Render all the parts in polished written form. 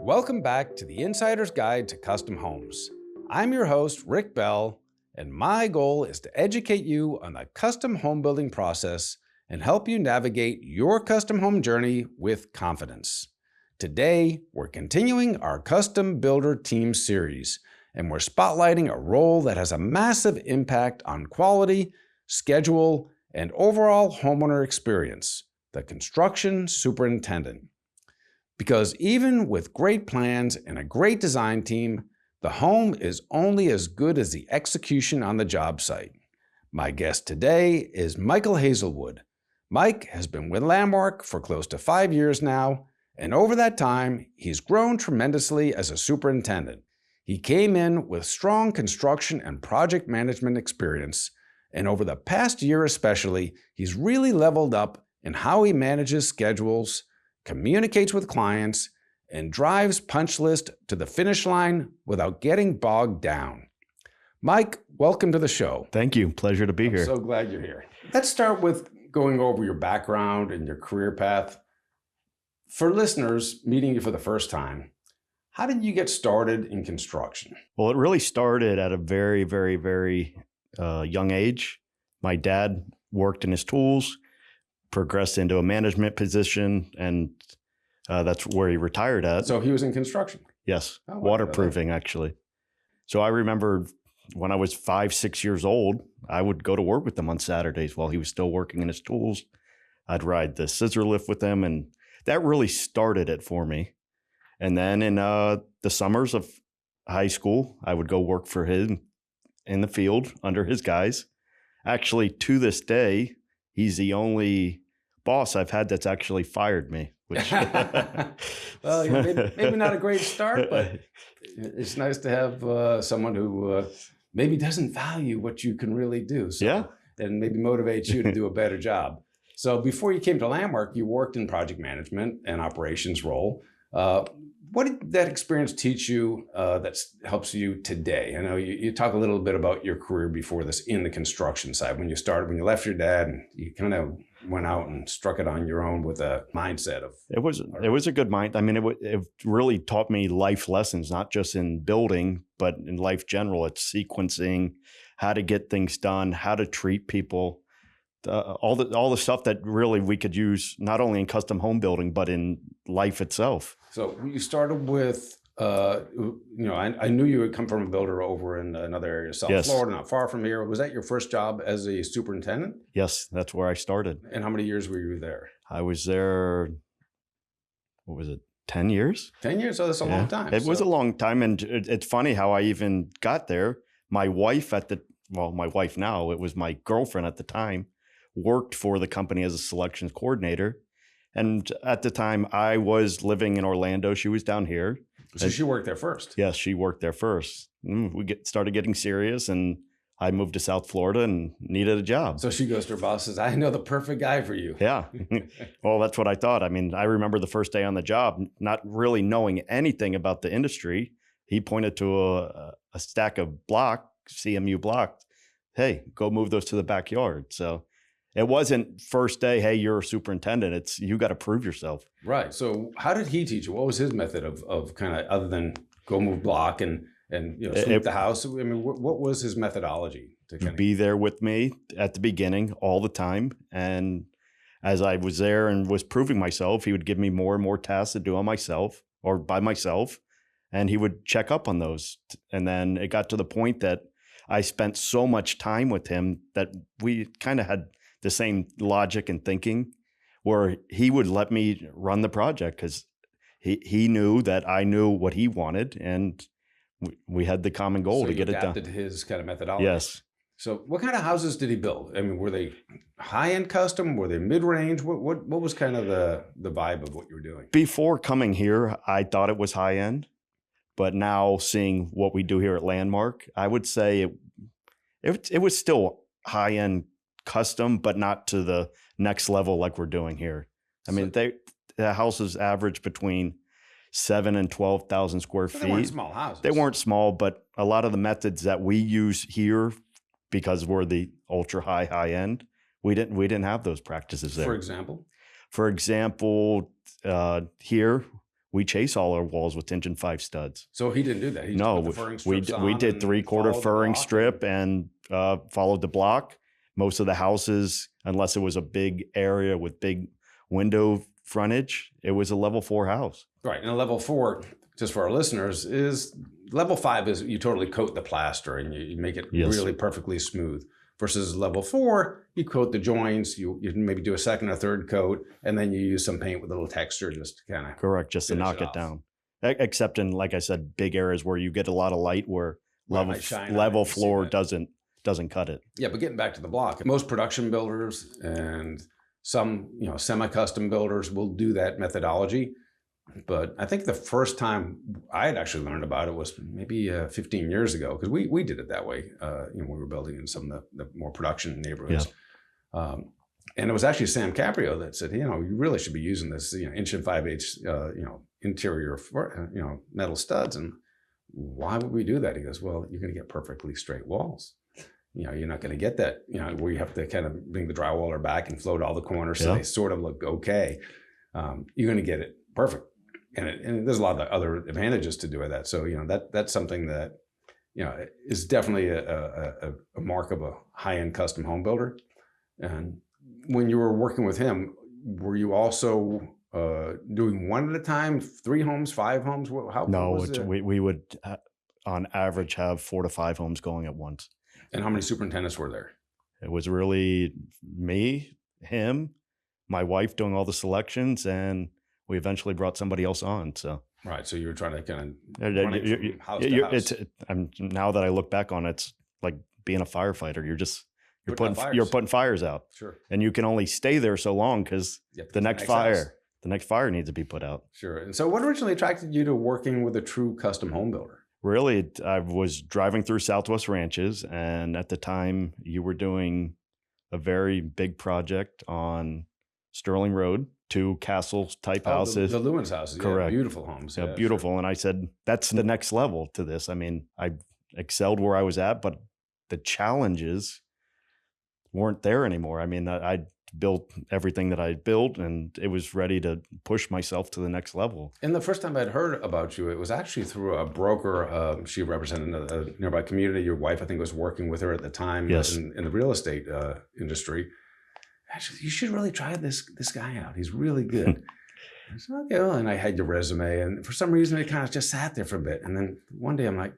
Welcome back to the Insider's Guide to Custom Homes. I'm your host, Rick Bell, and my goal is to educate you on the custom home building process and help you navigate your custom home journey with confidence. Today, we're continuing our Custom Builder Team series, and we're spotlighting a role that has a massive impact on quality, schedule, and overall homeowner experience, the construction superintendent. Because even with great plans and a great design team, the home is only as good as the execution on the job site. My guest today is Michael Hazelwood. Mike has been with Landmark for close to 5 years now, and over that time, he's grown tremendously as a superintendent. He came in with strong construction and project management experience, and over the past year especially, he's really leveled up in how he manages schedules, communicates with clients, and drives punch list to the finish line without getting bogged down. Mike, welcome to the show. Thank you. Pleasure to be here. I'm so glad you're here. Let's start with going over your background and your career path. For listeners meeting you for the first time, how did you get started in construction? Well, it really started at a very young age. My dad worked in his tools, progressed into a management position, and that's where he retired at. So he was in construction? Yes, Oh, waterproofing actually. So I remember when I was 5, 6 years old, I would go to work with him on Saturdays while he was still working in his tools. I'd ride the scissor lift with him, and that really started it for me. And then in the summers of high school, I would go work for him in the field under his guys. Actually, to this day, he's the only boss I've had that's actually fired me. Which well, maybe not a great start, but it's nice to have someone who maybe doesn't value what you can really do. So, yeah. And maybe motivates you to do a better job. So before you came to Landmark, you worked in project management and operations role. What did that experience teach you that helps you today? I know you talk a little bit about your career before this in the construction side. When you left your dad and you kind of went out and struck it on your own with a mindset of... It was a good mind. I mean, it really taught me life lessons, not just in building, but in life general. It's sequencing, how to get things done, how to treat people, all the stuff that really we could use not only in custom home building, but in life itself. So you started with, I knew you had come from a builder over in another area, South Yes. Florida, not far from here. Was that your first job as a superintendent? Yes, that's where I started. And how many years were you there? I was there, 10 years? 10 years? So that's a long time. It was a long time. And it's funny how I even got there. My wife my wife now, it was my girlfriend at the time, worked for the company as a selections coordinator. And at the time I was living in Orlando, she was down here. So she worked there first? Yes, she worked there first. We started getting serious, and I moved to South Florida and needed a job. So she goes to her boss and says, I know the perfect guy for you. Yeah. Well, that's what I thought. I mean, I remember the first day on the job, not really knowing anything about the industry. He pointed to a stack of CMU blocks. Hey, go move those to the backyard. So it wasn't first day, hey, you're a superintendent. It's you got to prove yourself. Right. So how did he teach you? What was his method of kind of, other than go move block and sweep the house? I mean, what was his methodology to kind of be there with me at the beginning all the time? And as I was there and was proving myself, he would give me more and more tasks to do on myself or by myself. And he would check up on those. And then it got to the point that I spent so much time with him that we kind of had the same logic and thinking, where he would let me run the project because he knew that I knew what he wanted, and we had the common goal to get it done. Adapted his kind of methodology. Yes. So what kind of houses did he build? I mean, were they high-end custom? Were they mid-range? What was kind of the vibe of what you were doing? Before coming here, I thought it was high-end, but now seeing what we do here at Landmark, I would say it was still high-end custom, but not to the next level like we're doing here. I mean, the houses average between 7,000 and 12,000 square feet. They weren't small houses. They weren't small, but a lot of the methods that we use here, because we're the ultra high end, we didn't have those practices there. For example? For example, here we chase all our walls with tension 5 studs. So he didn't do that. He just No, put the furring we strips we on did and 3/4 followed the furring block strip and followed the block. Most of the houses, unless it was a big area with big window frontage, it was a level 4 house. Right. And a level 4, just for our listeners, is level 5 is you totally coat the plaster and you make it Yes. really perfectly smooth. Versus level 4, you coat the joints, you maybe do a second or third coat, and then you use some paint with a little texture just to kind of Correct, just to finish knock it it off. down. Except in, like I said, big areas where you get a lot of light where Right, might shine on it, level you see floor that. doesn't cut it. Yeah, but getting back to the block, most production builders and some semi-custom builders will do that methodology. But I think the first time I had actually learned about it was maybe 15 years ago, because we did it that way. We were building in some of the more production neighborhoods. And it was actually Sam Caprio that said, you really should be using this 1.5" interior metal studs. And why would we do that? He goes, well, you're going to get perfectly straight walls. You're not going to get that, where you have to kind of bring the drywaller back and float all the corners so they sort of look okay. You're going to get it perfect. And there's a lot of other advantages to doing that. So, that's something that, is definitely a mark of a high-end custom home builder. And when you were working with him, were you also doing one at a time, 3 homes, 5 homes? What was it? We would on average have 4 to 5 homes going at once. And how many superintendents were there? It was really me, him, my wife doing all the selections, and we eventually brought somebody else on. So right, so you were trying to kind of run it from house to house. Now that I look back on it, it's like being a firefighter. You're putting fires out. Sure. And you can only stay there so long because the next fire needs to be put out. Sure. And so what originally attracted you to working with a true custom home builder? Really, I was driving through Southwest Ranches, and at the time you were doing a very big project on Sterling Road, 2 castle type houses. The Lewins houses. Correct. Yeah, beautiful homes. Yeah, beautiful. Sure. And I said, that's the next level to this. I mean, I excelled where I was at, but the challenges weren't there anymore. I mean, I built everything that I built, and it was ready to push myself to the next level. And the first time I'd heard about you, it was actually through a broker. She represented a nearby community. Your wife, I think, was working with her at the time in the real estate industry. Actually, you should really try this guy out. He's really good. I said, okay, well, and I had your resume, and for some reason it kind of just sat there for a bit. And then one day I'm like,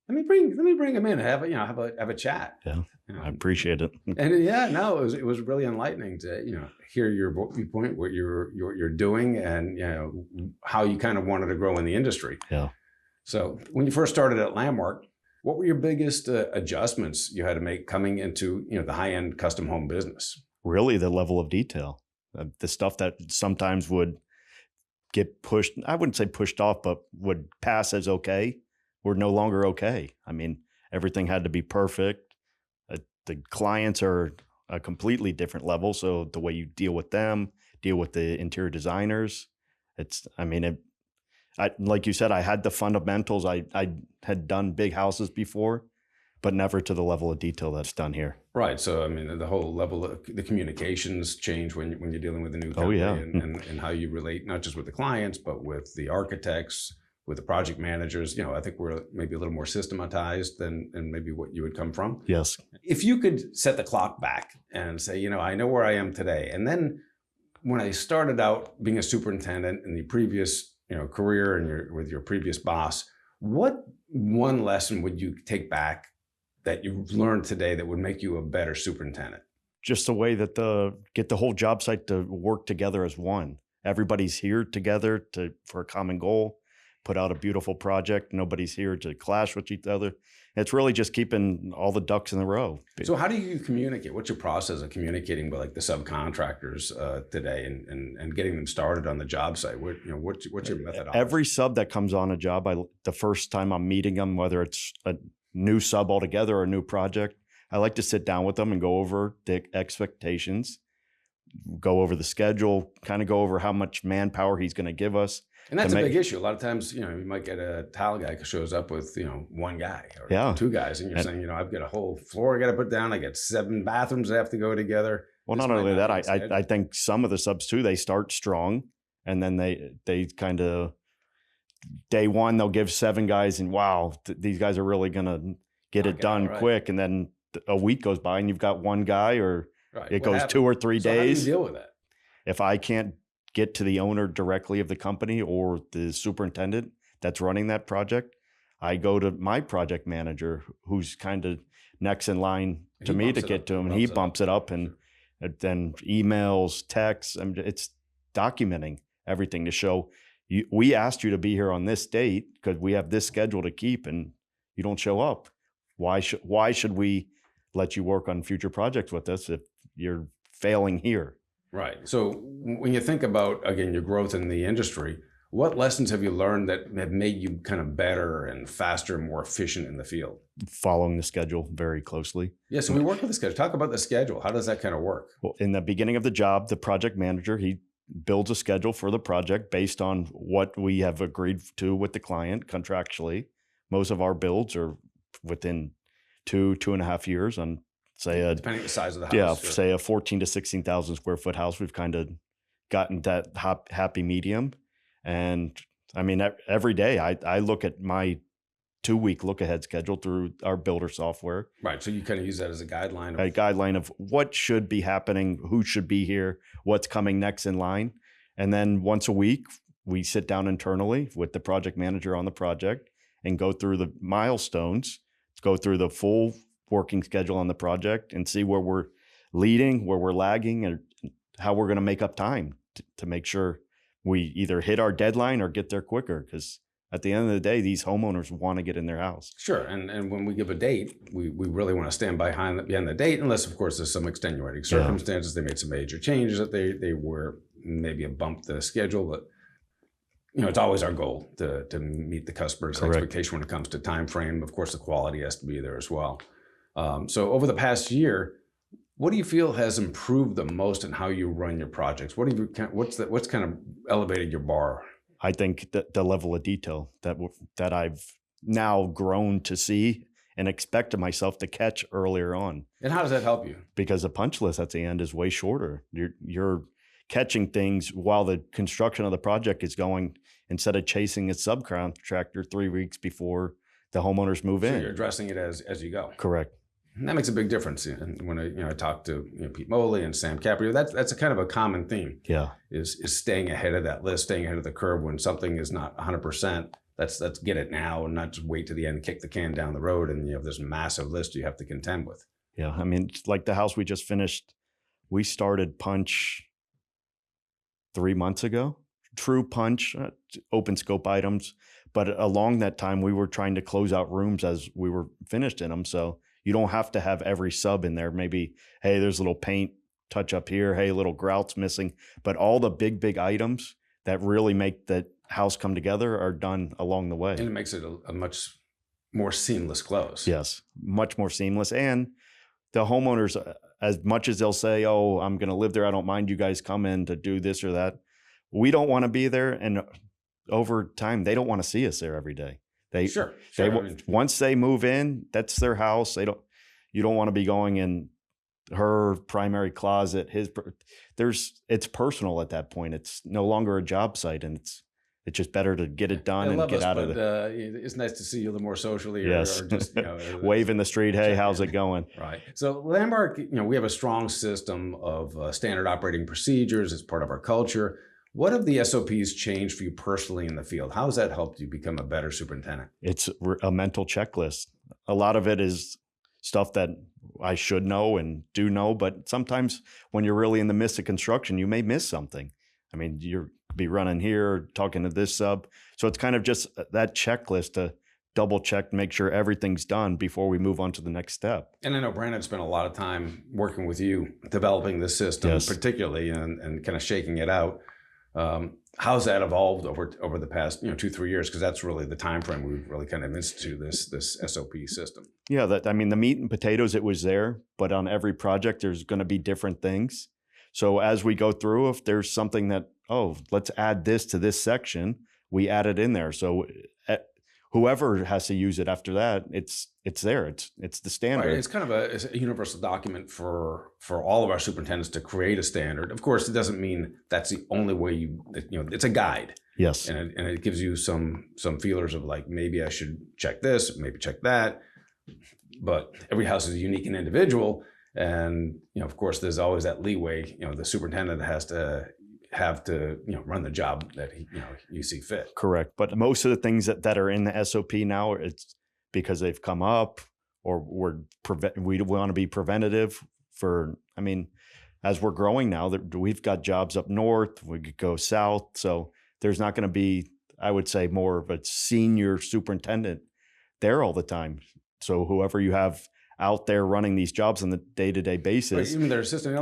let me bring him in and have a chat. Yeah, I appreciate it. And it was really enlightening to hear your viewpoint, what you're doing, and how you kind of wanted to grow in the industry. Yeah. So when you first started at Landmark, what were your biggest adjustments you had to make coming into the high-end custom home business? Really, the level of detail, the stuff that sometimes would get pushed. I wouldn't say pushed off, but would pass as okay. Were no longer okay. I mean, everything had to be perfect. The clients are a completely different level. So the way you deal with them, deal with the interior designers, like you said, I had the fundamentals. I had done big houses before, but never to the level of detail that's done here. Right. So, I mean, the whole level of the communications change when you're dealing with a new company and how you relate, not just with the clients, but with the architects, with the project managers. I think we're maybe a little more systematized than maybe what you would come from. Yes. If you could set the clock back and say, I know where I am today. And then when I started out being a superintendent in the previous, career and with your previous boss, what one lesson would you take back that you've learned today that would make you a better superintendent? Just the way that get the whole job site to work together as one. Everybody's here together for a common goal. Put out a beautiful project. Nobody's here to clash with each other. It's really just keeping all the ducks in a row. So how do you communicate? What's your process of communicating with the subcontractors today and getting them started on the job site? What's your methodology? Every sub that comes on a job, the first time I'm meeting them, whether it's a new sub altogether or a new project, I like to sit down with them and go over the expectations, go over the schedule, kind of go over how much manpower he's going to give us. And that's a big issue. A lot of times, you might get a tile guy who shows up with, one guy or 2 guys. And you're saying, I've got a whole floor I got to put down. I got 7 bathrooms that have to go together. Well, not only that, I think some of the subs too, they start strong and then they kind of day one they'll give 7 guys, and wow, these guys are really gonna get it done quick, and then a week goes by and you've got 1 guy, or it goes 2 or 3 days. So how do you deal with that? If I can't get to the owner directly of the company or the superintendent that's running that project, I go to my project manager, who's kind of next in line to me to get to him, and he bumps it up, and then emails, texts. I mean, it's documenting everything to show we asked you to be here on this date because we have this schedule to keep, and you don't show up. Why should we let you work on future projects with us if you're failing here? Right. So when you think about, again, your growth in the industry, what lessons have you learned that have made you kind of better and faster and more efficient in the field? Following the schedule very closely. Yeah, so we work with the schedule. Talk about the schedule. How does that kind of work? Well, in the beginning of the job, the project manager, he builds a schedule for the project based on what we have agreed to with the client contractually. Most of our builds are within 2.5 years on, say, depending on the size of the house. Yeah, sure. Say a 14 to 16,000 square foot house. We've kind of gotten that happy medium. And I mean, every day I look at my 2-week look ahead schedule through our builder software. Right. So you kind of use that as a guideline. A guideline of what should be happening, who should be here, what's coming next in line. And then once a week, we sit down internally with the project manager on the project and go through the milestones, go through the full working schedule on the project and see where we're leading, where we're lagging, and how we're going to make up time to make sure we either hit our deadline or get there quicker. Because at the end of the day, these homeowners want to get in their house. Sure. And when we give a date, we really want to stand behind the date, unless, of course, there's some extenuating circumstances. They made some major changes that they were maybe a bump the schedule. But, it's always our goal to meet the customer's expectation when it comes to time frame. Of course, the quality has to be there as well. So over the past year, what do you feel has improved the most in how you run your projects? What's kind of elevated your bar? I think that the level of detail that I've now grown to see and expected myself to catch earlier on. And how does that help you? Because the punch list at the end is way shorter. You're catching things while the construction of the project is going, instead of chasing a subcontractor 3 weeks before the homeowners move in. You're addressing it as you go. Correct. And that makes a big difference. And when I talk to Pete Moley and Sam Caprio, that's a kind of a common theme. Yeah, is staying ahead of that list, staying ahead of the curve when something is not 100%. Let's get it now and not just wait to the end, kick the can down the road, and you have this massive list you have to contend with. Yeah, I mean, like the house we just finished, we started punch 3 months ago. True punch, open scope items, but along that time we were trying to close out rooms as we were finished in them. So you don't have to have every sub in there. Maybe, hey, there's a little paint touch up here. Hey, a little grout's missing. But all the big items that really make the house come together are done along the way. And it makes it a much more seamless close. Yes, much more seamless. And the homeowners, as much as they'll say, oh, I'm going to live there, I don't mind you guys come in to do this or that, we don't want to be there. And over time, they don't want to see us there every day. Once they move in, that's their house. You don't want to be going in her primary closet. It's personal at that point. It's no longer a job site, and it's just better to get it done and get out of it. It's nice to see you a little more socially, yes. or just wave in the street. Hey, how's it going? Right. So Landmark, we have a strong system of standard operating procedures as part of our culture. What have the SOPs changed for you personally in the field? How has that helped you become a better superintendent? It's a mental checklist. A lot of it is stuff that I should know and do know, but sometimes when you're really in the midst of construction, you may miss something. I mean, you'll be running here, talking to this sub. So it's kind of just that checklist to double check, make sure everything's done before we move on to the next step. And I know Brandon spent a lot of time working with you, developing this system, yes, particularly, and kind of shaking it out. How's that evolved over the past 2-3 years? Because that's really the time frame we've really kind of instituted this SOP system. Yeah, the meat and potatoes, it was there, but on every project there's going to be different things. So as we go through, if there's something that, let's add this to this section, we add it in there. So whoever has to use it after that, it's there. It's the standard. Right. It's kind of it's a universal document for all of our superintendents to create a standard. Of course, it doesn't mean that's the only way it's a guide. Yes. And it gives you some feelers of like, maybe I should check this, maybe check that. But every house is unique and individual. And, of course, there's always that leeway. The superintendent has to run the job that you see fit. Correct. But most of the things that are in the SOP now, it's because they've come up, or we want to be preventative for, as we're growing now, that we've got jobs up north, we could go south. So there's not going to be, I would say, more of a senior superintendent there all the time. So whoever you have out there running these jobs on the day-to-day basis. But even their assistant,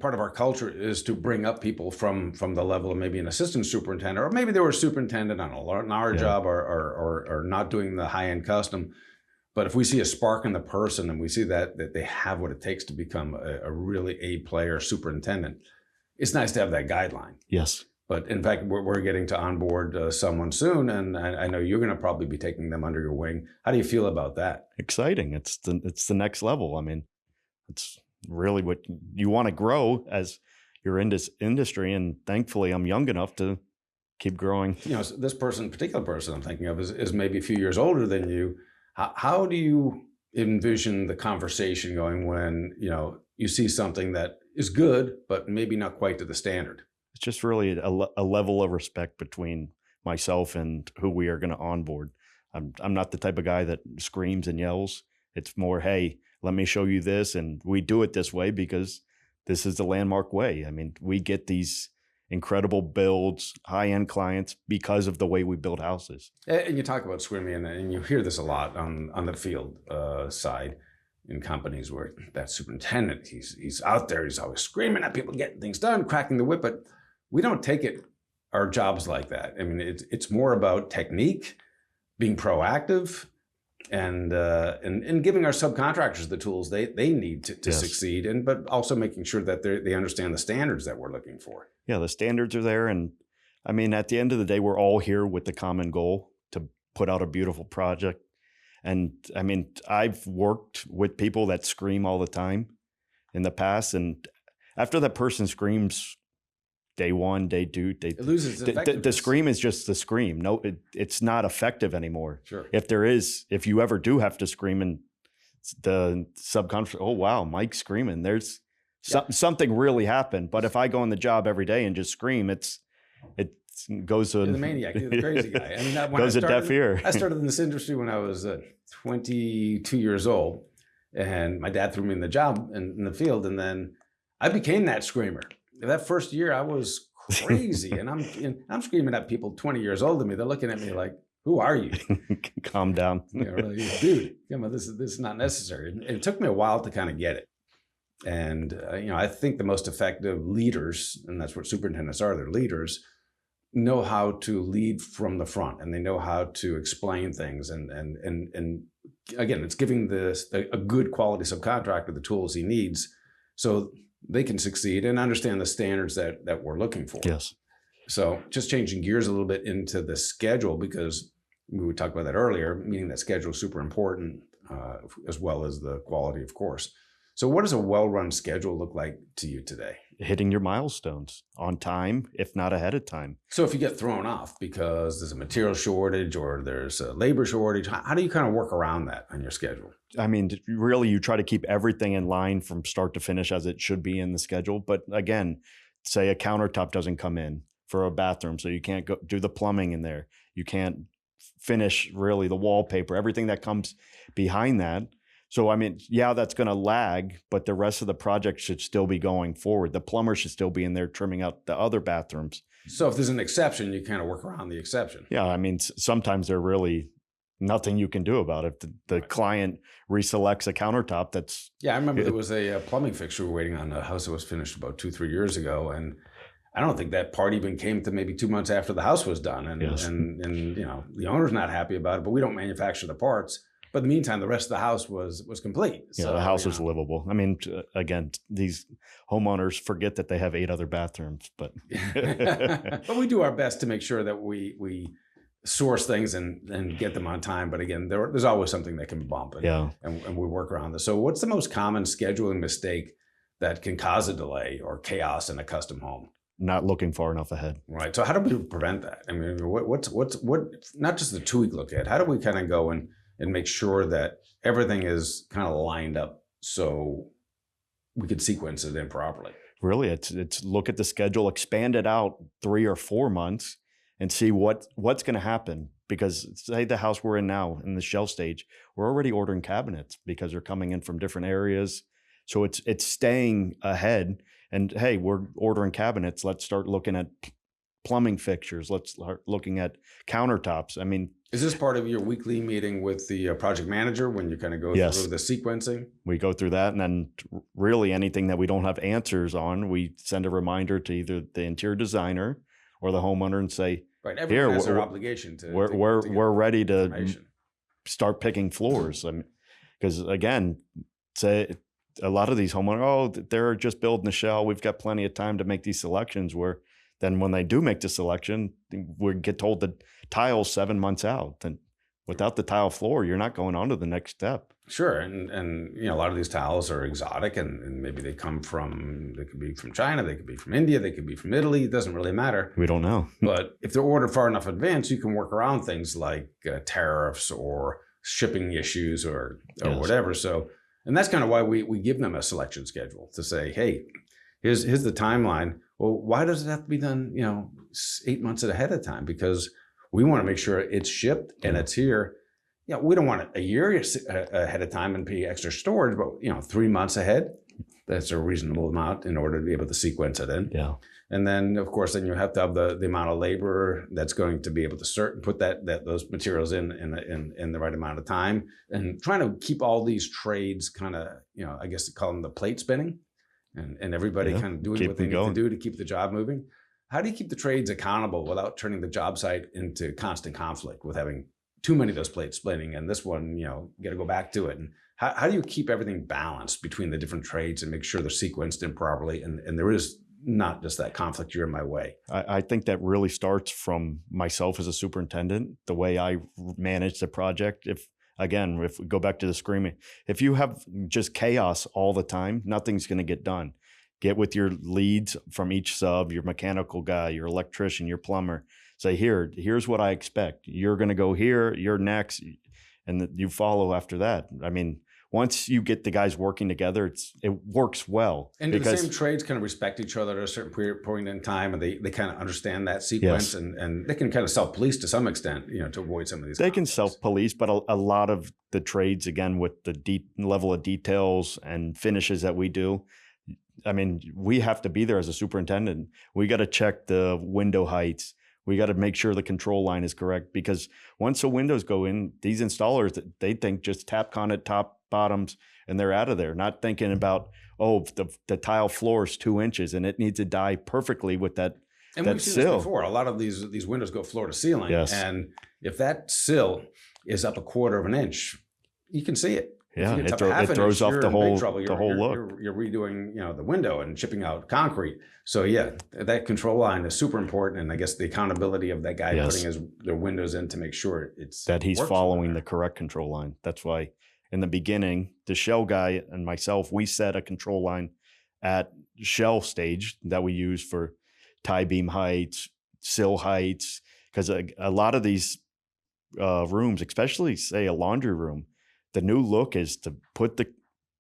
part of our culture is to bring up people from the level of maybe an assistant superintendent, or maybe they were a superintendent on our job, or not doing the high-end custom. But if we see a spark in the person and we see that they have what it takes to become a really A-player superintendent, it's nice to have that guideline. Yes. But in fact, we're getting to onboard someone soon, and I know you're going to probably be taking them under your wing. How do you feel about that? Exciting! It's the next level. It's really what you want to grow as you're in this industry, and thankfully, I'm young enough to keep growing. This particular person I'm thinking of is maybe a few years older than you. How do you envision the conversation going when you see something that is good, but maybe not quite to the standard? It's just really a level of respect between myself and who we are going to onboard. I'm not the type of guy that screams and yells. It's more, hey, let me show you this, and we do it this way because this is the landmark way. We get these incredible builds, high-end clients because of the way we build houses. And you talk about screaming, and you hear this a lot on the field side in companies where that superintendent, he's out there, he's always screaming at people, getting things done, cracking the whip, but we don't take our jobs like that. It's more about technique, being proactive, and giving our subcontractors the tools they need to succeed, but also making sure that they understand the standards that we're looking for. Yeah, the standards are there, and at the end of the day, we're all here with the common goal to put out a beautiful project. And I've worked with people that scream all the time in the past, and after that person screams day one, day two, it loses its effectiveness. The scream is just the scream. No, it's not effective anymore. Sure. If you ever do have to scream, and the subconscious, oh wow, Mike's screaming, there's something really happened. But if I go on the job every day and just scream, it goes to the maniac, the crazy guy. Goes a deaf ear. I started in this industry when I was 22 years old, and my dad threw me in the job in the field, and then I became that screamer. That first year, I was crazy, and I'm screaming at people 20 years older than me. They're looking at me like, "Who are you?" Calm down, dude. This is not necessary. And it took me a while to kind of get it. And I think the most effective leaders, and that's what superintendents are, they're leaders, know how to lead from the front, and they know how to explain things. And again, it's giving a good quality subcontractor the tools he needs so they can succeed and understand the standards that we're looking for. Yes. So just changing gears a little bit into the schedule, because we talked about that earlier, meaning that schedule is super important, as well as the quality, of course. So what does a well-run schedule look like to you today? Hitting your milestones on time, if not ahead of time. So if you get thrown off because there's a material shortage or there's a labor shortage, how do you kind of work around that on your schedule? Really, you try to keep everything in line from start to finish as it should be in the schedule. But again, say a countertop doesn't come in for a bathroom, so you can't go do the plumbing in there. You can't finish really the wallpaper, everything that comes behind that. So, that's going to lag, but the rest of the project should still be going forward. The plumber should still be in there trimming out the other bathrooms. So if there's an exception, you kind of work around the exception. Yeah, sometimes there really nothing you can do about it. The client reselects a countertop that's... Yeah, I remember there was a plumbing fixture we were waiting on a house that was finished about 2-3 years ago, and I don't think that part even came to maybe 2 months after the house was done. And, yes. and the owner's not happy about it, but we don't manufacture the parts. But in the meantime, the rest of the house was complete. Yeah, so, the house was livable. Again, these homeowners forget that they have 8 other bathrooms, but but we do our best to make sure that we source things and get them on time. But again, there's always something that can bump, Yeah. and we work around this. So what's the most common scheduling mistake that can cause a delay or chaos in a custom home? Not looking far enough ahead. Right. So how do we prevent that? I mean, what not just the 2-week look ahead, how do we kind of go and make sure that everything is kind of lined up so we could sequence it in properly? Really, it's look at the schedule, expand it out 3 or 4 months and see what's going to happen. Because say the house we're in now in the shell stage, we're already ordering cabinets because they're coming in from different areas. So it's staying ahead. And hey, we're ordering cabinets. Let's start looking at plumbing fixtures. Let's start looking at countertops. I mean, is this part of your weekly meeting with the project manager when you kind of go Yes. through the sequencing? We go through that, and then really anything that we don't have answers on, we send a reminder to either the interior designer or the homeowner and say, Right. Everyone has their obligation to. we're ready to information. start picking floors. I mean, because again, say a lot of these homeowners, oh, they're just building a shell. We've got plenty of time to make these selections. Where then when they do make the selection, we get told the tile's 7 months out. And without the tile floor, you're not going on to the next step. Sure. And a lot of these tiles are exotic, and maybe they could be from China, they could be from India, they could be from Italy. It doesn't really matter. We don't know. But if they're ordered far enough in advance, you can work around things like tariffs or shipping issues or Yes. whatever. So, and that's kind of why we give them a selection schedule to say, hey, here's the timeline. Well, why does it have to be done, 8 months ahead of time? Because we want to make sure it's shipped and it's here. We don't want it a year ahead of time and pay extra storage, but 3 months ahead, that's a reasonable amount in order to be able to sequence it in. Yeah. And then, of course, then you have to have the amount of labor that's going to be able to put those materials in the right amount of time, and trying to keep all these trades kind of, I guess they call them the plate spinning, and everybody kind of doing what they need to do to keep the job moving. How do you keep the trades accountable without turning the job site into constant conflict with having too many of those plates spinning, and this one, you got to go back to it? And how do you keep everything balanced between the different trades and make sure they're sequenced in properly, and there is not just that conflict, you're in my way? I think that really starts from myself as a superintendent, the way I manage the project. If we go back to the screaming, if you have just chaos all the time, nothing's going to get done. Get with your leads from each sub, your mechanical guy, your electrician, your plumber. Say, here's what I expect. You're going to go here, you're next, and you follow after that. I mean, once you get the guys working together, it works well. And do the same trades kind of respect each other at a certain point in time, and they kind of understand that sequence, Yes. and they can kind of self-police to some extent, to avoid some of these They can conflicts. self-police, but a lot of the trades, again, with the deep level of details and finishes that we do, I mean, we have to be there as a superintendent. We got to check the window heights. We got to make sure the control line is correct, because once the windows go in, these installers, they think just tap con it, top, bottoms, and they're out of there. Not thinking about, the tile floor is 2 inches and it needs to die perfectly with that And that we've seen sill. this before. A lot of these windows go floor to ceiling. Yes. And if that sill is up 1/4 of an inch, you can see it. Yeah, If it's it up 1/2 throws inch, off you're the in big whole trouble. look. You're redoing the window and chipping out concrete. So yeah, that control line is super important, and I guess the accountability of that guy Yes. putting their windows in to make sure it's That he's works following well. the correct control line. That's why in the beginning, the shell guy and myself, we set a control line at shell stage that we use for tie beam heights, sill heights, because a lot of these rooms, especially say a laundry room, the new look is to put the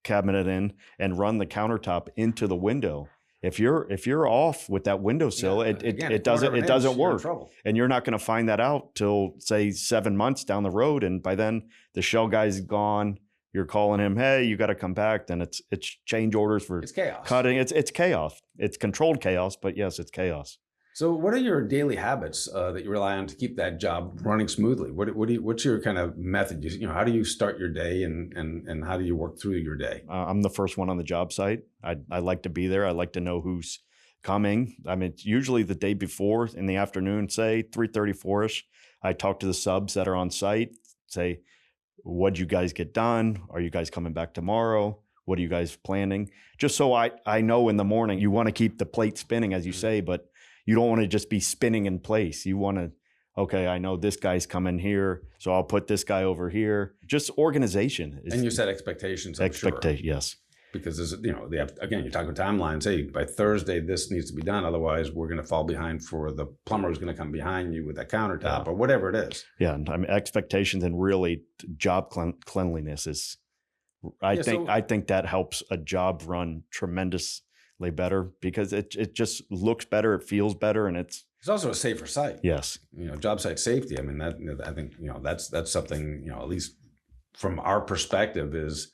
cabinet in and run the countertop into the window. If you're off with that windowsill, Yeah, it again, it 1/4 of an doesn't inch, you're in work. trouble. And you're not going to find that out till say 7 months down the road. And by then the shell guy's gone. You're calling him, hey, you got to come back. Then it's change orders for It's chaos. cutting. It's chaos. It's controlled chaos, but yes, it's chaos. So what are your daily habits that you rely on to keep that job running smoothly? What's your kind of method? How do you start your day, and how do you work through your day? I'm the first one on the job site. I like to be there. I like to know who's coming. I mean, it's usually the day before in the afternoon, say 3:34ish. I talk to the subs that are on site, say, what'd you guys get done? Are you guys coming back tomorrow? What are you guys planning? Just so I know in the morning. You want to keep the plate spinning, as you say, but you don't want to just be spinning in place. You want to, okay, I know this guy's coming here, so I'll put this guy over here. Just organization. And you set expectations, I'm sure. Yes. Because there's, they have, again, you're talking timelines. Hey, by Thursday, this needs to be done. Otherwise, we're going to fall behind for the plumber who's going to come behind you with that countertop or whatever it is. Yeah. And I mean, expectations and really job cleanliness is, I think that helps a job run tremendously better because it just looks better. It feels better. And it's also a safer site. Yes. Job site safety. I mean, I think, that's something, at least from our perspective is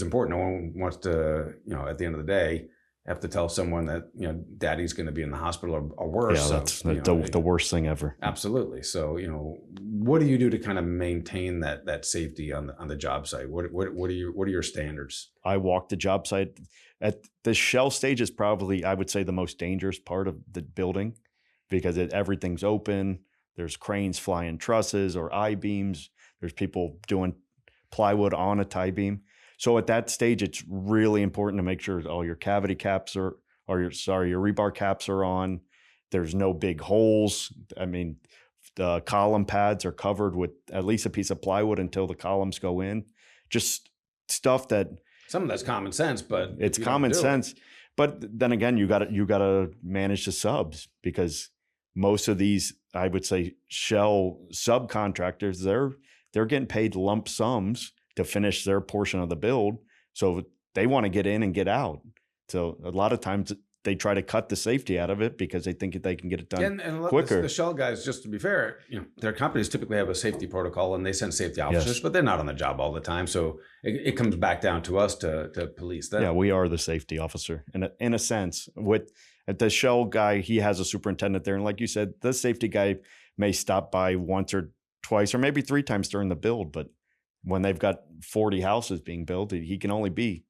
important. No one wants to, at the end of the day, have to tell someone that, daddy's going to be in the hospital or worse. Yeah, that's the worst thing ever. Absolutely. So, what do you do to kind of maintain that safety on the job site? What are your standards? I walk the job site. At the shell stage is probably, I would say, the most dangerous part of the building because everything's open. There's cranes flying trusses or I-beams. There's people doing plywood on a tie beam. So at that stage, it's really important to make sure all your cavity caps your rebar caps are on. There's no big holes. I mean, the column pads are covered with at least a piece of plywood until the columns go in. Just stuff that some of that's common sense, but it's common sense. But then again, you got to manage the subs because most of these, I would say, shell subcontractors, they're getting paid lump sums to finish their portion of the build. So they want to get in and get out. So a lot of times they try to cut the safety out of it because they think they can get it done quicker. The shell guys, just to be fair, their companies typically have a safety protocol and they send safety officers, but they're not on the job all the time. So it comes back down to us to police that. Yeah, we are the safety officer in a sense. With the shell guy, he has a superintendent there. And like you said, the safety guy may stop by once or twice or maybe 3 times during the build, but when they've got 40 houses being built, he can only be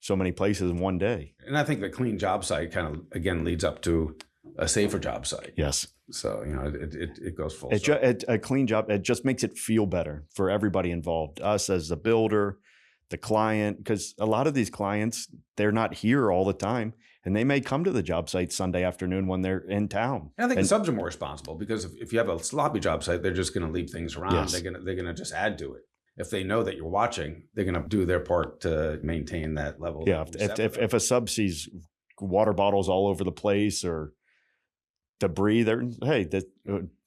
so many places in one day. And I think the clean job site kind of, again, leads up to a safer job site. Yes. So, it goes full a clean job, it just makes it feel better for everybody involved, us as the builder, the client, because a lot of these clients, they're not here all the time. And they may come to the job site Sunday afternoon when they're in town. And I think the subs are more responsible because if you have a sloppy job site, they're just going to leave things around. Yes. They're going to just add to it. If they know that you're watching, they're going to do their part to maintain that level. Yeah. If a sub sees water bottles all over the place or debris,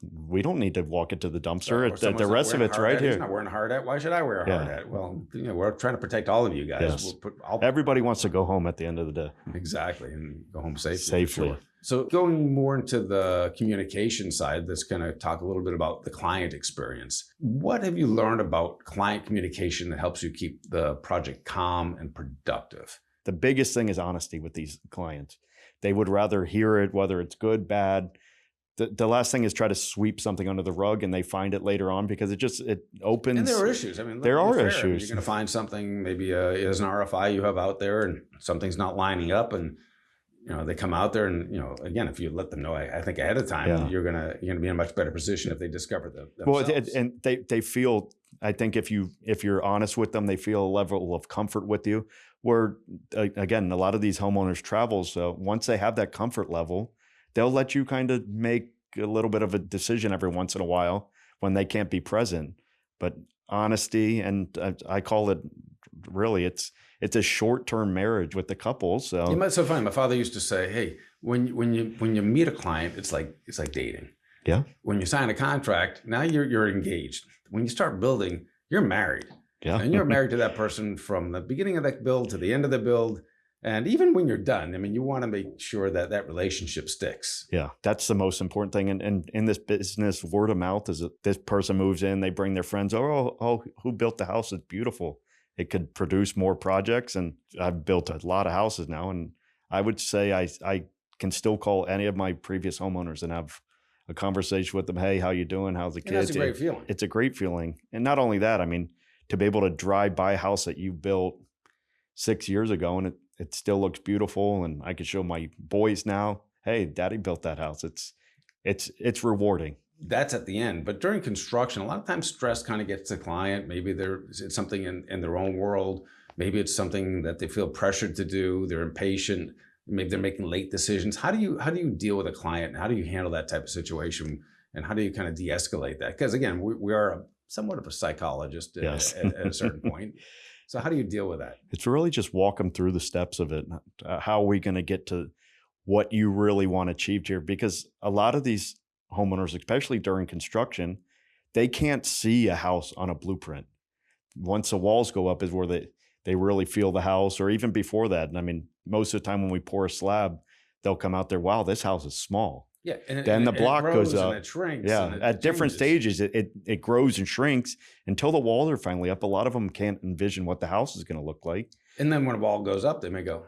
we don't need to walk into the dumpster. The rest of it's right here. He's not wearing a hard hat. Why should I wear a hard hat? Well, we're trying to protect all of you guys. Yes. Everybody wants to go home at the end of the day. Exactly. And go home safely. Safely. So going more into the communication side, let's kind of talk a little bit about the client experience. What have you learned about client communication that helps you keep the project calm and productive? The biggest thing is honesty with these clients. They would rather hear it, whether it's good, bad. The last thing is try to sweep something under the rug and they find it later on because it opens. And there are issues. I mean, there are issues. You're going to find something, maybe as an RFI you have out there and something's not lining up and they come out there and, again, if you let them know, I think ahead of time, you're gonna be in a much better position if they discover themselves. Well, and they feel, I think if you're honest with them, they feel a level of comfort with you. Where again, a lot of these homeowners travel, so once they have that comfort level, they'll let you kind of make a little bit of a decision every once in a while when they can't be present. But honesty, and I call it really, it's a short-term marriage with the couple. So it's so funny. My father used to say, "Hey, when you meet a client, it's like dating. Yeah. When you sign a contract, now you're engaged. When you start building, you're married. Yeah. And you're married to that person from the beginning of that build to the end of the build. And even when you're done, I mean, you want to make sure that relationship sticks. Yeah, that's the most important thing. And in this business, word of mouth is that this person moves in, they bring their friends. Oh, who built the house? It's beautiful. It could produce more projects. And I've built a lot of houses now. And I would say I can still call any of my previous homeowners and have a conversation with them. Hey, how you doing? How's the kids? That's a great feeling. It's a great feeling. And not only that, I mean, to be able to drive by a house that you built 6 years ago and it still looks beautiful, and I can show my boys now, hey, daddy built that house. It's rewarding. That's at the end. But during construction, a lot of times stress kind of gets the client. Maybe it's something in their own world. Maybe it's something that they feel pressured to do. They're impatient. Maybe they're making late decisions. How do you deal with a client? How do you handle that type of situation and how do you kind of de-escalate that? Because again, we are somewhat of a psychologist Yes. at a certain point. So how do you deal with that? It's really just walk them through the steps of it. How are we going to get to what you really want achieved here? Because a lot of these homeowners, especially during construction, they can't see a house on a blueprint. Once the walls go up is where they really feel the house, or even before that. And I mean, most of the time when we pour a slab, they'll come out there, wow, this house is small. Yeah, and then the block goes up. And it shrinks. Yeah, and at different stages, it grows and shrinks until the walls are finally up. A lot of them can't envision what the house is going to look like. And then when a wall goes up, they may go,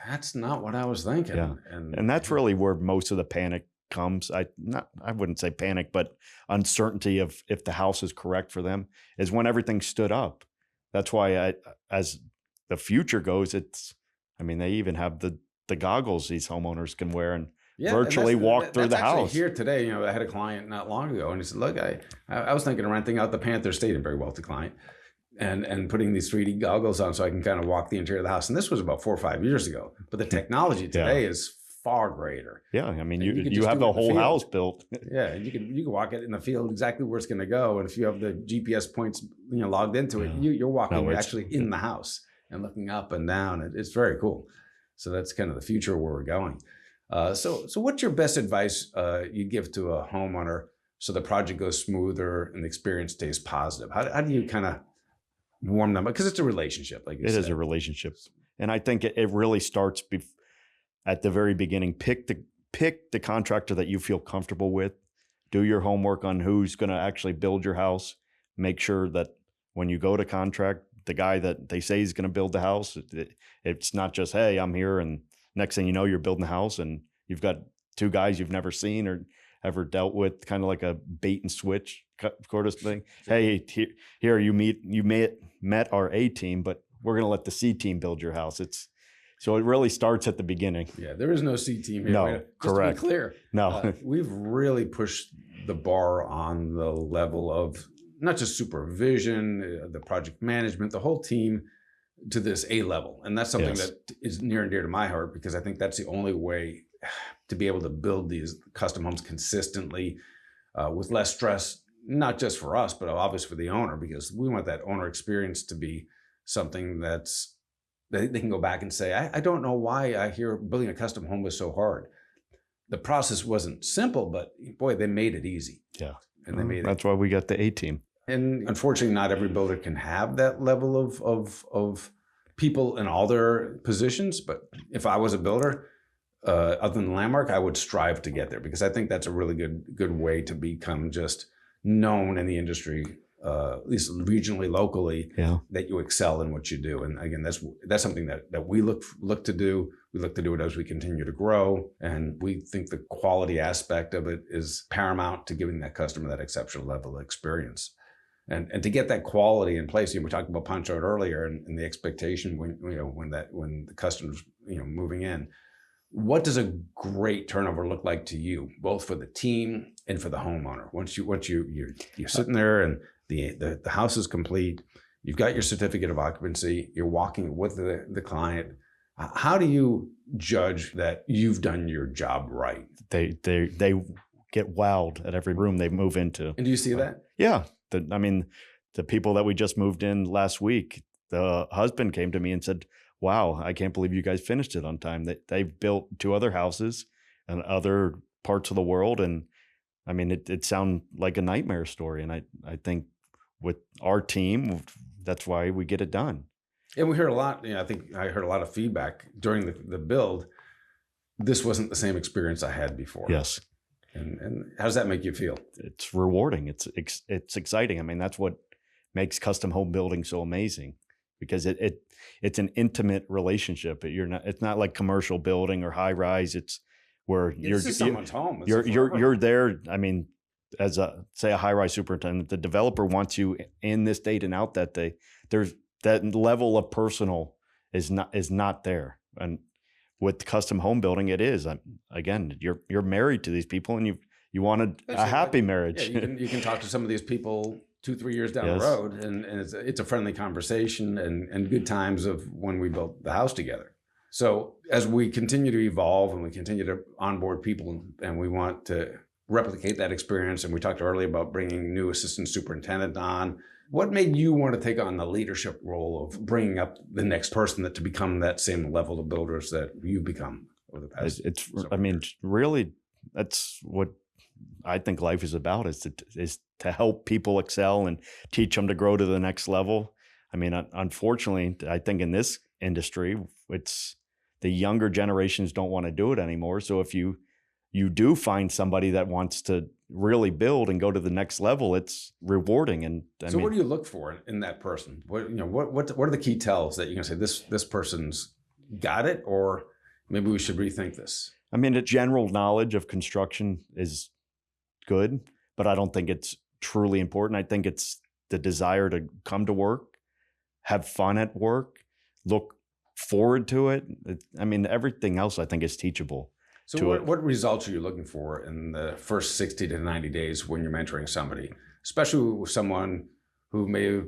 that's not what I was thinking. Yeah. And that's really where most of the panic comes. I wouldn't say panic, but uncertainty of if the house is correct for them is when everything stood up. That's why as the future goes, they even have the goggles these homeowners can wear and virtually walk through the house. Here today, I had a client not long ago, and he said, "Look, I was thinking of renting out the Panther Stadium, very wealthy client, and putting these 3D goggles on so I can kind of walk the interior of the house." And this was about 4 or 5 years ago. But the technology today is far greater. Yeah, I mean, you have the whole house built. Yeah, and you can walk it in the field exactly where it's going to go, and if you have the GPS points logged into it, you're walking actually in the house and looking up and down. It's very cool. So that's kind of the future where we're going. So what's your best advice you give to a homeowner so the project goes smoother and the experience stays positive? How do you kind of warm them up? Because it's a relationship, like you said. It is a relationship. And I think it really starts at the very beginning. Pick the contractor that you feel comfortable with. Do your homework on who's going to actually build your house. Make sure that when you go to contract, the guy that they say is going to build the house, it's not just, hey, I'm here, and next thing you know, you're building a house and you've got two guys you've never seen or ever dealt with, kind of like a bait and switch sort of thing. Hey, here you met our A team, but we're going to let the C team build your house. So it really starts at the beginning. Yeah, there is no C team here. No, correct. To be clear, no, we've really pushed the bar on the level of not just supervision, the project management, the whole team, to this A level. And that's something that is near and dear to my heart, because I think that's the only way to be able to build these custom homes consistently with less stress, not just for us, but obviously for the owner, because we want that owner experience to be something that they can go back and say, I don't know why I hear building a custom home was so hard. The process wasn't simple, but boy, they made it easy. Yeah. And they made it. That's why we got the A team. And unfortunately, not every builder can have that level of people in all their positions. But if I was a builder, other than Landmark, I would strive to get there, because I think that's a really good way to become just known in the industry, at least regionally, locally, that you excel in what you do. And again, that's something that we look to do. We look to do it as we continue to grow. And we think the quality aspect of it is paramount to giving that customer that exceptional level of experience. And to get that quality in place, we talked about punch out earlier, and the expectation when the customer's moving in. What does a great turnover look like to you, both for the team and for the homeowner? Once you're sitting there and the house is complete, you've got your certificate of occupancy, you're walking with the client. How do you judge that you've done your job right? They get wowed at every room they move into. And do you see that? Yeah. The people that we just moved in last week, the husband came to me and said, wow, I can't believe you guys finished it on time. They've built 2 other houses in other parts of the world. And I mean, it sounded like a nightmare story. And I think with our team, that's why we get it done. And we heard a lot, I think I heard a lot of feedback during the build. This wasn't the same experience I had before. Yes. And how does that make you feel? It's rewarding. It's exciting. I mean, that's what makes custom home building so amazing, because it's an intimate relationship. It's not like commercial building or high rise. It's where you're someone's home. You're there. I mean, as a high rise superintendent, the developer wants you in this date and out that day. There's that level of personal is not there. And with custom home building, it is. Again, you're married to these people, and you want a happy marriage. Yeah, you can talk to some of these people 2-3 years down the road, and it's a friendly conversation and good times of when we built the house together. So as we continue to evolve and we continue to onboard people, and we want to replicate that experience? And we talked earlier about bringing new assistant superintendent on. What made you want to take on the leadership role of bringing up the next person to become that same level of builders that you've become over the past? I mean, really, that's what I think life is about, is to help people excel and teach them to grow to the next level. I mean, unfortunately, I think in this industry, it's the younger generations don't want to do it anymore. So if you do find somebody that wants to really build and go to the next level, it's rewarding. And so what do you look for in that person? What are the key tells that you can say this person's got it, or maybe we should rethink this? I mean, the general knowledge of construction is good, but I don't think it's truly important. I think it's the desire to come to work, have fun at work, look forward to it. I mean, everything else I think is teachable. So what results are you looking for in the first 60 to 90 days when you're mentoring somebody, especially with someone who may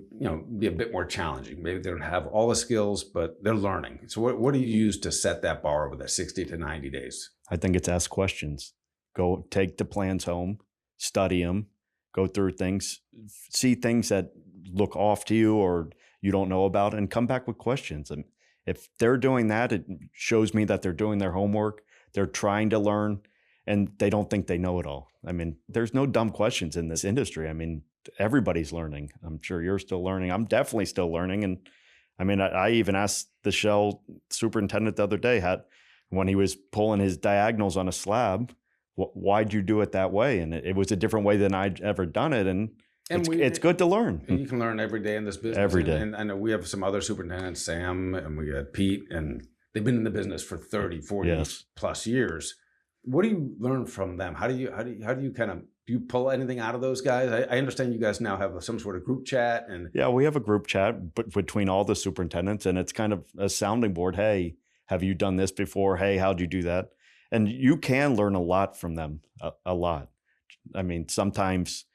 be a bit more challenging? Maybe they don't have all the skills, but they're learning. So what do you use to set that bar over that 60 to 90 days? I think it's ask questions. Go take the plans home, study them, go through things, see things that look off to you or you don't know about, and come back with questions. And if they're doing that, it shows me that they're doing their homework. They're trying to learn, and they don't think they know it all. I mean, there's no dumb questions in this industry. I mean, everybody's learning. I'm sure you're still learning. I'm definitely still learning. And I mean, I even asked the Shell superintendent the other day, when he was pulling his diagonals on a slab, why'd you do it that way? And it was a different way than I'd ever done it. And it's good to learn. And you can learn every day in this business. Every day. And I know we have some other superintendents, Sam, and we got Pete, and they've been in the business for 30, 40 plus years. What do you learn from them? How do you do you pull anything out of those guys? I understand you guys now have some sort of group chat. And yeah, we have a group chat between all the superintendents, and it's kind of a sounding board. Hey, have you done this before? Hey, how'd you do that? And you can learn a lot from them, a lot. I mean, sometimes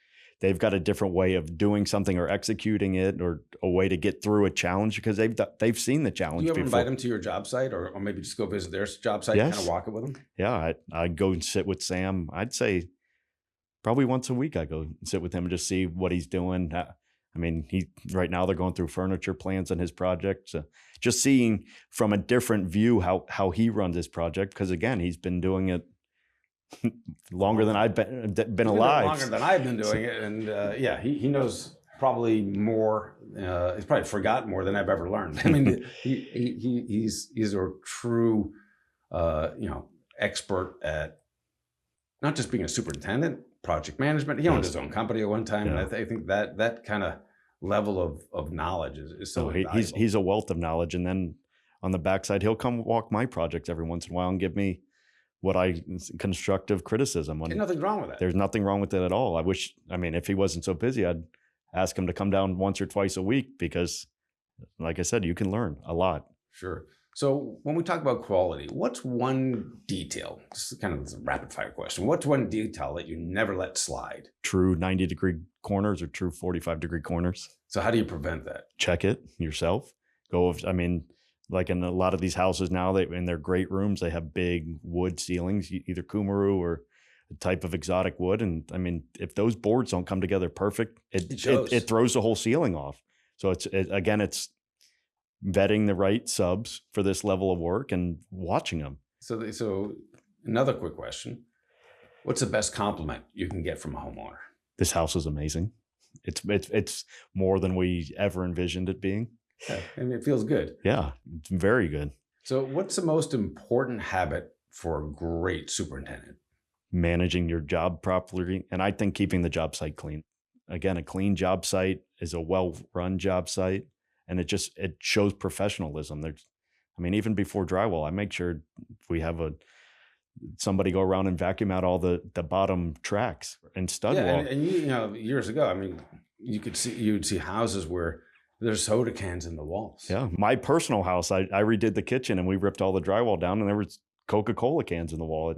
they've got a different way of doing something or executing it, or a way to get through a challenge because they've seen the challenge before. Do you ever invite them to your job site, or maybe just go visit their job site and kind of walk it with them? Yeah, I'd go and sit with Sam. I'd say probably once a week I go and sit with him and just see what he's doing. I mean, right now they're going through furniture plans on his project. So just seeing from a different view how he runs his project, because again, he's been doing it longer than I've been alive. Longer than I've been doing it, and he knows probably more. He's probably forgotten more than I've ever learned. I mean, he's a true expert at not just being a superintendent, project management. He owned his own company at one time, and I think that kind of level of knowledge is so valuable. He's a wealth of knowledge. And then on the backside, he'll come walk my projects every once in a while and give me constructive criticism. There's nothing wrong with that. There's nothing wrong with it at all. I mean, if he wasn't so busy, I'd ask him to come down once or twice a week because, like I said, you can learn a lot. Sure. So when we talk about quality, what's one detail? This is kind of a rapid fire question. What's one detail that you never let slide? True 90-degree corners or true 45-degree corners. So how do you prevent that? Check it yourself. Like in a lot of these houses now, in their great rooms, they have big wood ceilings, either kumaru or a type of exotic wood. And I mean, if those boards don't come together perfect, it throws the whole ceiling off. So it's vetting the right subs for this level of work and watching them. So another quick question. What's the best compliment you can get from a homeowner? This house is amazing. It's more than we ever envisioned it being. Yeah, and it feels good. Yeah, it's very good. So what's the most important habit for a great superintendent? Managing your job properly. And I think keeping the job site clean. Again, a clean job site is a well-run job site. And it shows professionalism. Even before drywall, I make sure we have somebody go around and vacuum out all the bottom tracks and stud wall. And years ago, you would see houses where there's soda cans in the walls. Yeah, my personal house, I redid the kitchen and we ripped all the drywall down and there was Coca-Cola cans in the wall.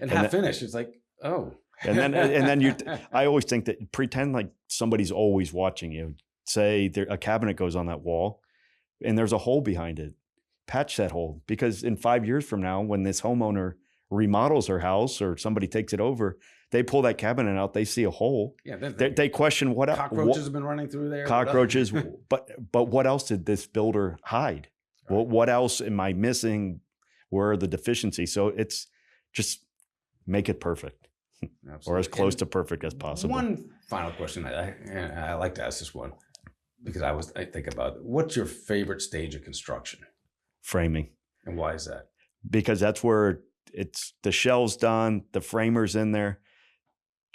Half finished. It's like, oh. And then I always think that pretend like somebody's always watching you. Say a cabinet goes on that wall and there's a hole behind it. Patch that hole, because in 5 years from now, when this homeowner remodels her house or somebody takes it over, they pull that cabinet out, they see a hole. Yeah, They question what cockroaches have been running through there. Cockroaches, but what else did this builder hide? Right. What else am I missing? Where are the deficiencies? So it's just make it perfect, or as close to perfect as possible. One final question, I like to ask this one because I think about what's your favorite stage of construction? Framing. And why is that? Because that's where it's the shell's done, the framer's in there.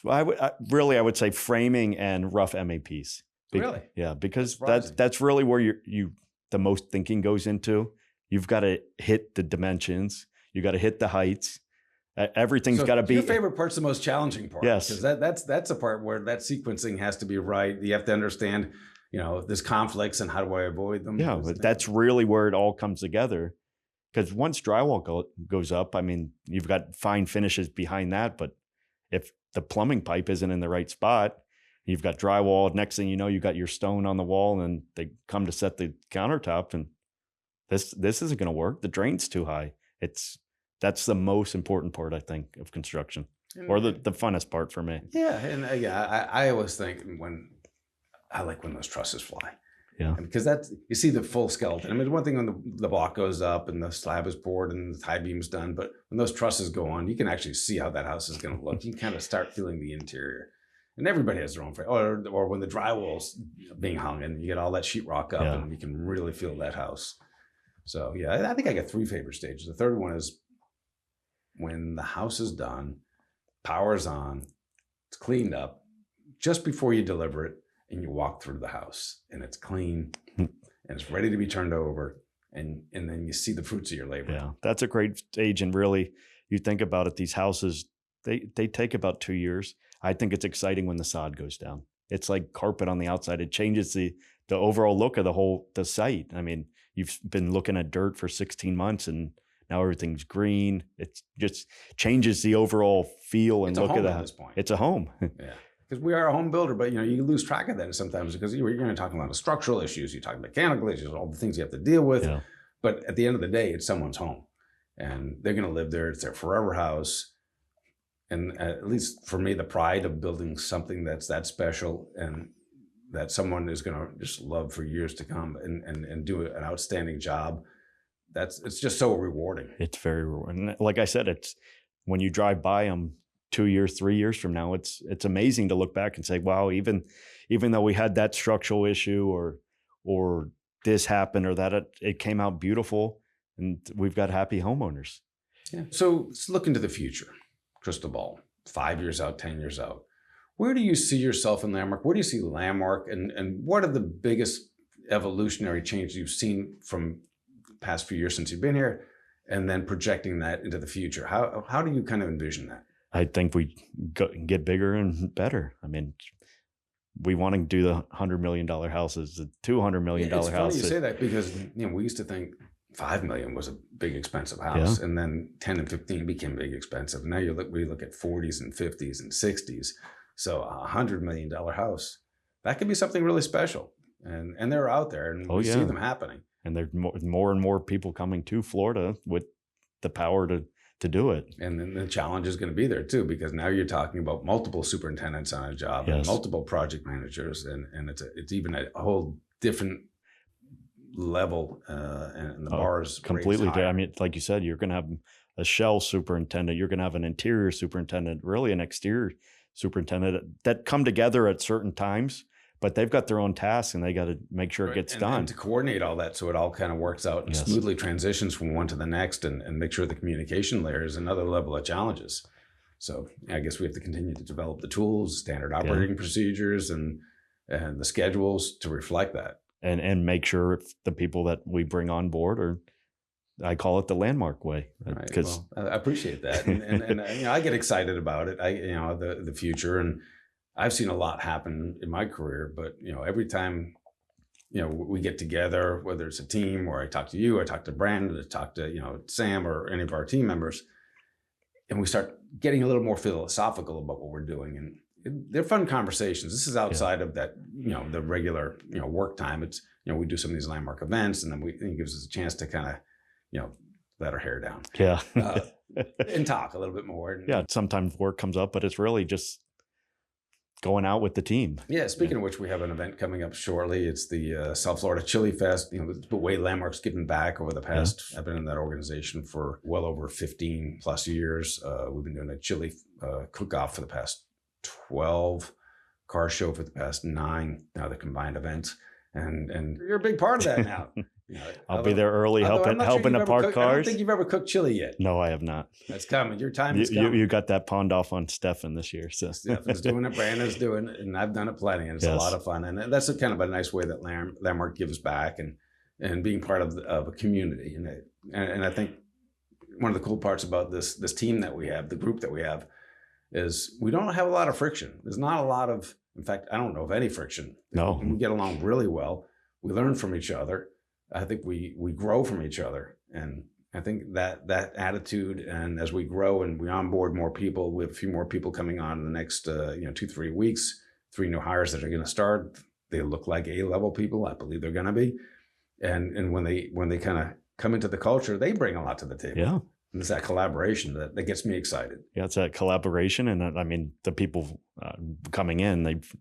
I would say framing and rough MAPs. Really? Yeah, because that's really where you the most thinking goes into. You've got to hit the dimensions. You got to hit the heights. Everything's got to be. Your favorite part's the most challenging part. Yes, because that's the part where that sequencing has to be right. You have to understand, there's conflicts and how do I avoid them. Yeah, but that's really where it all comes together. Because once drywall goes up, I mean, you've got fine finishes behind that. But if the plumbing pipe isn't in the right spot, you've got drywall. Next thing you know, you got your stone on the wall, and they come to set the countertop, and this isn't going to work. The drain's too high. That's the most important part, I think, of construction, or the funnest part for me. Yeah, and I always think when those trusses fly. Yeah, because you see the full skeleton. I mean, one thing when the block goes up and the slab is poured and the tie beam's done, but when those trusses go on, you can actually see how that house is going to look. You can kind of start feeling the interior, and everybody has their own favorite. Or when the drywall's being hung and you get all that sheetrock up, and you can really feel that house. So yeah, I think I got 3 favorite stages. The third one is when the house is done, power's on, it's cleaned up, just before you deliver it. And you walk through the house and it's clean and it's ready to be turned over. And then you see the fruits of your labor. Yeah, that's a great stage. And really, you think about it, these houses, they take about 2 years. I think it's exciting when the sod goes down. It's like carpet on the outside. It changes the overall look of the site. I mean, you've been looking at dirt for 16 months and now everything's green. It just changes the overall feel and look of the house. It's a home. Yeah. Because we are a home builder, but you lose track of that sometimes because you're going to talk about the structural issues, you talk mechanical issues, all the things you have to deal with. Yeah. But at the end of the day, it's someone's home, and they're going to live there. It's their forever house, and at least for me, the pride of building something that's that special and that someone is going to just love for years to come and do an outstanding job. It's just so rewarding. It's very rewarding. Like I said, it's when you drive by them 2 years, 3 years from now, it's amazing to look back and say, wow, even though we had that structural issue or this happened or that, it came out beautiful and we've got happy homeowners. Yeah. So let's look into the future. Crystal ball, 5 years out, 10 years out. Where do you see yourself in Landmark? Where do you see Landmark and what are the biggest evolutionary changes you've seen from the past few years since you've been here and then projecting that into the future? How do you kind of envision that? I think we get bigger and better. I mean, we want to do the $100 million houses, the $200 million houses. It's funny you say that because we used to think $5 million was a big expensive house, and then 10 and 15 became big expensive. Now we look at 40s and 50s and 60s. So a $100 million house, that could be something really special, and they're out there, and we see them happening. And there's more and more people coming to Florida with the power to do it. And then the challenge is going to be there too, because now you're talking about multiple superintendents on a job and multiple project managers. And it's even a whole different level and the bar is completely. I mean, like you said, you're going to have a shell superintendent. You're going to have an interior superintendent, really an exterior superintendent that come together at certain times. But they've got their own tasks and they got to make sure it gets done. And to coordinate all that so it all kind of works out and smoothly transitions from one to the next and make sure the communication layer is another level of challenges. So I guess we have to continue to develop the tools, standard operating procedures and the schedules to reflect that. And make sure the people that we bring on board I call it the Landmark way. Right. Well, I appreciate that. And I get excited about it. The future, and I've seen a lot happen in my career, but every time we get together, whether it's a team or I talk to you, I talk to Brandon, I talk to Sam or any of our team members, and we start getting a little more philosophical about what we're doing, and they're fun conversations. This is outside of that the regular work time. It's we do some of these Landmark events, and then it gives us a chance to kind of let our hair down. Yeah. and talk a little bit more. And, Yeah, sometimes work comes up, but it's really just going out with the team. Yeah, speaking of which, we have an event coming up shortly. It's the South Florida Chili Fest. The way Landmark's given back over the past, I've been in that organization for well over 15 plus years. We've been doing a chili cook-off for the past 12, car show for the past 9, now the combined events. And you're a big part of that now. I'll be there early helping to park cars. I don't think you've ever cooked chili yet. No, I have not. That's coming. Your time is coming. You got that pawned off on Stefan this year. So Stefan's doing it, Brandon's doing it, and I've done it plenty, and it's a lot of fun. And that's kind of a nice way that Landmark gives back and being part of a community. And I think one of the cool parts about this team that we have, the group that we have, is we don't have a lot of friction. There's not a lot of, in fact, I don't know of any friction. No. We get along really well. We learn from each other. I think we grow from each other. And I think that attitude, and as we grow and we onboard more people, we have a few more people coming on in the next 2-3 weeks, 3 new hires that are going to start. They look like A-level people. I believe they're going to be. And when they kind of come into the culture, they bring a lot to the table. Yeah. And it's that collaboration that gets me excited. Yeah, it's that collaboration. And I mean, the people coming in, they've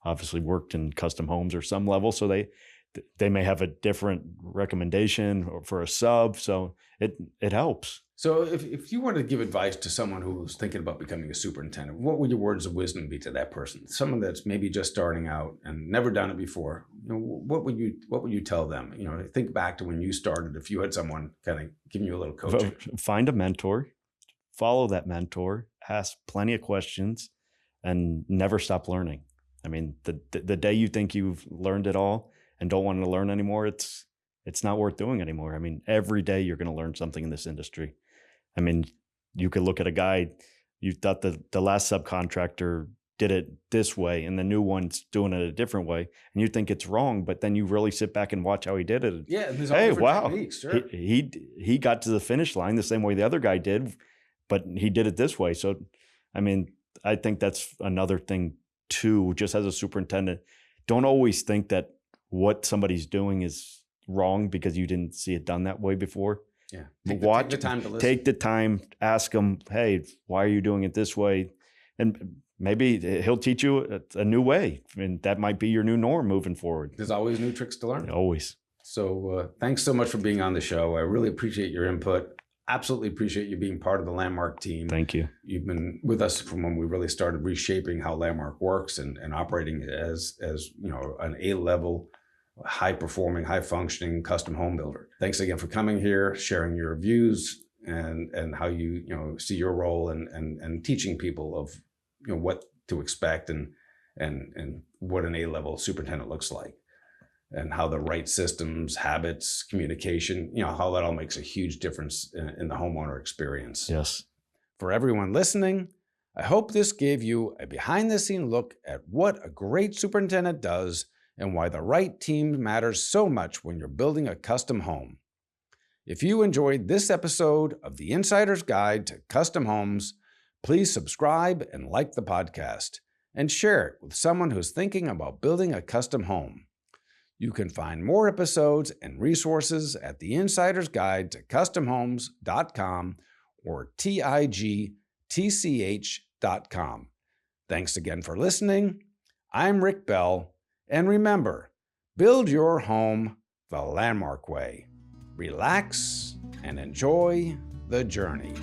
obviously worked in custom homes or some level. So they may have a different recommendation for a sub. So it helps. So if you wanted to give advice to someone who's thinking about becoming a superintendent, what would your words of wisdom be to that person? Someone that's maybe just starting out and never done it before. What would you tell them? Think back to when you started. If you had someone kind of giving you a little coaching. Find a mentor, follow that mentor, ask plenty of questions, and never stop learning. I mean, the day you think you've learned it all and don't want to learn anymore, it's not worth doing anymore. I mean, every day you're going to learn something in this industry. I mean, you could look at a guy, you thought the last subcontractor did it this way and the new one's doing it a different way, and you think it's wrong, but then you really sit back and watch how he did it. Yeah, there's all different techniques, sure. He got to the finish line the same way the other guy did, but he did it this way. So, I mean, I think that's another thing too, just as a superintendent. Don't always think that what somebody's doing is wrong because you didn't see it done that way before. Yeah. Take the time to listen. Take the time, ask them, hey, why are you doing it this way? And maybe he'll teach you a new way. I mean, that might be your new norm moving forward. There's always new tricks to learn. Always. So thanks so much for being on the show. I really appreciate your input. Absolutely appreciate you being part of the Landmark team. Thank you. You've been with us from when we really started reshaping how Landmark works and operating as an A-level, high-performing, high-functioning custom home builder. Thanks again for coming here, sharing your views and how you see your role and teaching people of what to expect and what an A-level superintendent looks like, and how the right systems, habits, communication, how that all makes a huge difference in the homeowner experience. Yes. For everyone listening, I hope this gave you a behind-the-scene look at what a great superintendent does and why the right team matters so much when you're building a custom home. If you enjoyed this episode of The Insider's Guide to Custom Homes, please subscribe and like the podcast, and share it with someone who's thinking about building a custom home. You can find more episodes and resources at The Insider's Guide to CustomHomes.com or TIGTCH.com. Thanks again for listening. I'm Rick Bell. And remember, build your home the Landmark way. Relax and enjoy the journey.